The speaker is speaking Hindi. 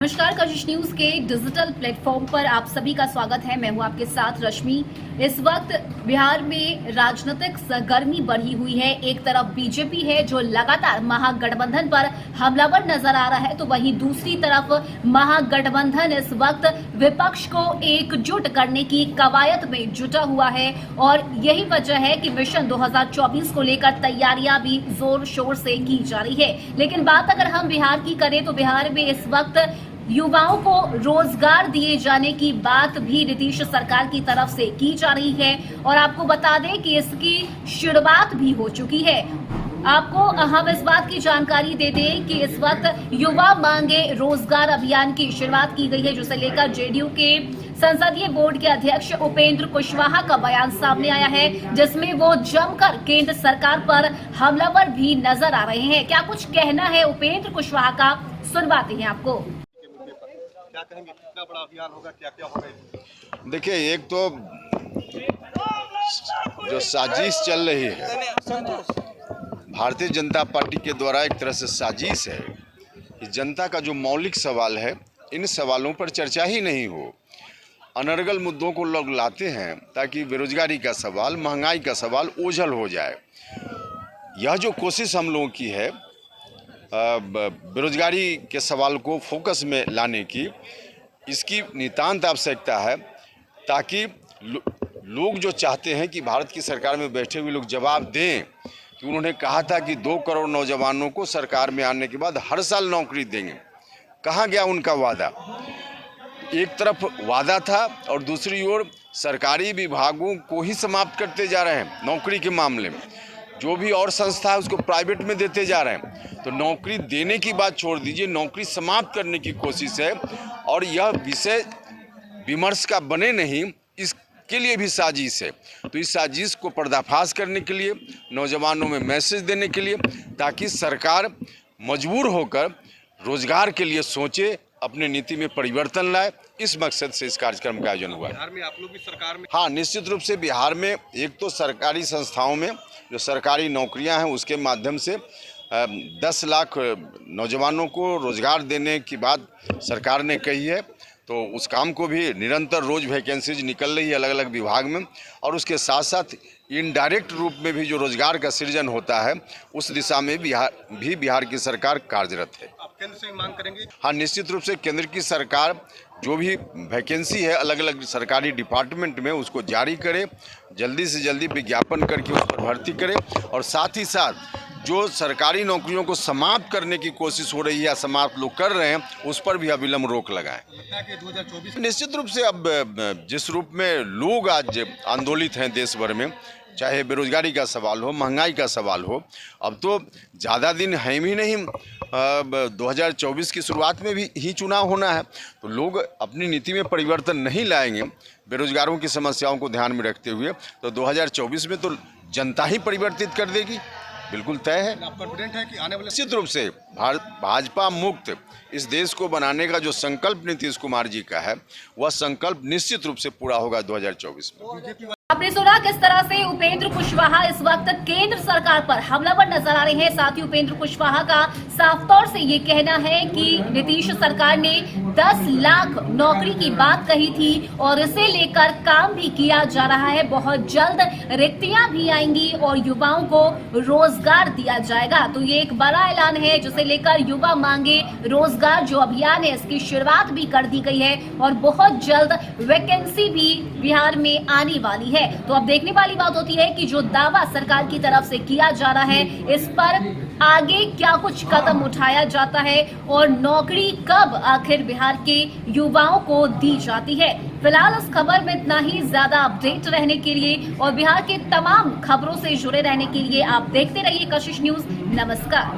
नमस्कार, कशिश न्यूज के डिजिटल प्लेटफॉर्म पर आप सभी का स्वागत है। मैं हूं आपके साथ रश्मि। इस वक्त बिहार में राजनीतिक सरगर्मी बढ़ी हुई है। एक तरफ बीजेपी है जो लगातार महागठबंधन पर हमलावर नजर आ रहा है, तो वहीं दूसरी तरफ महागठबंधन इस वक्त विपक्ष को एकजुट करने की कवायद में जुटा हुआ है और यही वजह है कि मिशन 2024 को लेकर तैयारियां भी जोर शोर से की जा रही है। लेकिन बात अगर हम बिहार की करें तो बिहार में इस वक्त युवाओं को रोजगार दिए जाने की बात भी नीतीश सरकार की तरफ से की जा रही है और आपको बता दें कि इसकी शुरुआत भी हो चुकी है। आपको हम इस बात की जानकारी दे दें कि इस वक्त युवा मांगे रोजगार अभियान की शुरुआत की गई है, जिसे लेकर जेडीयू के संसदीय बोर्ड के अध्यक्ष उपेंद्र कुशवाहा का बयान सामने आया है, जिसमें वो जमकर केंद्र सरकार पर हमलावर भी नजर आ रहे हैं। क्या कुछ कहना है उपेंद्र कुशवाहा का, सुनवाते हैं आपको। क्या कहेंगे, कितना बड़ा अभियान होगा, क्या क्या होगा? देखिए, एक तो जो साजिश चल रही है भारतीय जनता पार्टी के द्वारा, एक तरह से साजिश है कि जनता का जो मौलिक सवाल है, इन सवालों पर चर्चा ही नहीं हो। अनर्गल मुद्दों को लोग लाते हैं ताकि बेरोजगारी का सवाल, महंगाई का सवाल ओझल हो जाए। यह जो कोशिश हम लोगों की है बेरोजगारी के सवाल को फोकस में लाने की, इसकी नितांत आवश्यकता है ताकि लोग जो चाहते हैं कि भारत की सरकार में बैठे हुए लोग जवाब दें कि उन्होंने कहा था कि 2 करोड़ नौजवानों को सरकार में आने के बाद हर साल नौकरी देंगे। कहाँ गया उनका वादा? एक तरफ वादा था और दूसरी ओर सरकारी विभागों को ही समाप्त करते जा रहे हैं। नौकरी के मामले में जो भी और संस्था है उसको प्राइवेट में देते जा रहे हैं। तो नौकरी देने की बात छोड़ दीजिए, नौकरी समाप्त करने की कोशिश है और यह विषय विमर्श का बने नहीं, इसके लिए भी साजिश है। तो इस साजिश को पर्दाफाश करने के लिए, नौजवानों में मैसेज देने के लिए, ताकि सरकार मजबूर होकर रोजगार के लिए सोचे, अपने नीति में परिवर्तन लाए, इस मकसद से इस कार्यक्रम का आयोजन हुआ। बिहार में आप लोग भी सरकार में? हाँ, निश्चित रूप से बिहार में एक तो सरकारी संस्थाओं में जो सरकारी नौकरियां हैं उसके माध्यम से 10 लाख नौजवानों को रोजगार देने की बात सरकार ने कही है। तो उस काम को भी निरंतर रोज वैकेंसीज निकल रही है अलग अलग विभाग में, और उसके साथ साथ इनडायरेक्ट रूप में भी जो रोजगार का सृजन होता है उस दिशा में बिहार की सरकार कार्यरत है। आप केंद्र से मांग करेंगे? हाँ, निश्चित रूप से केंद्र की सरकार जो भी वैकेंसी है अलग अलग सरकारी डिपार्टमेंट में उसको जारी करे, जल्दी से जल्दी विज्ञापन करके उस पर भर्ती करे, और साथ ही साथ जो सरकारी नौकरियों को समाप्त करने की कोशिश हो रही है या समाप्त लोग कर रहे हैं उस पर भी अविलंब रोक लगाएं। 2024 निश्चित रूप से अब जिस रूप में लोग आज आंदोलित हैं देश भर में, चाहे बेरोजगारी का सवाल हो, महंगाई का सवाल हो, अब तो ज़्यादा दिन है भी नहीं, 2024 की शुरुआत में भी ही चुनाव होना है। तो लोग अपनी नीति में परिवर्तन नहीं लाएंगे बेरोजगारों की समस्याओं को ध्यान में रखते हुए, तो 2024 में तो जनता ही परिवर्तित कर देगी, बिल्कुल तय है। आप कॉन्फिडेंट है कि आने वाले? निश्चित रूप से भाजपा मुक्त इस देश को बनाने का जो संकल्प नीतीश कुमार जी का है, वह संकल्प निश्चित रूप से पूरा होगा 2024 में। आपने सुना किस तरह से उपेंद्र कुशवाहा इस वक्त केंद्र सरकार पर हमलावर नजर आ रहे हैं। साथ ही उपेंद्र कुशवाहा का साफ तौर से ये कहना है कि नीतीश सरकार ने 10 लाख नौकरी की बात कही थी और इसे लेकर काम भी किया जा रहा है। बहुत जल्द रिक्तियां भी आएंगी और युवाओं को रोजगार दिया जाएगा। तो ये एक बड़ा ऐलान है जिसे लेकर युवा मांगे रोजगार जो अभियान है इसकी शुरुआत भी कर दी गई है और बहुत जल्द वैकेंसी भी बिहार में आने वाली है। तो अब देखने वाली बात होती है कि जो दावा सरकार की तरफ से किया जा रहा है इस पर आगे क्या कुछ कदम उठाया जाता है और नौकरी कब आखिर बिहार के युवाओं को दी जाती है। फिलहाल इस खबर में इतना ही। ज्यादा अपडेट रहने के लिए और बिहार के तमाम खबरों से जुड़े रहने के लिए आप देखते रहिए कशिश न्यूज। नमस्कार।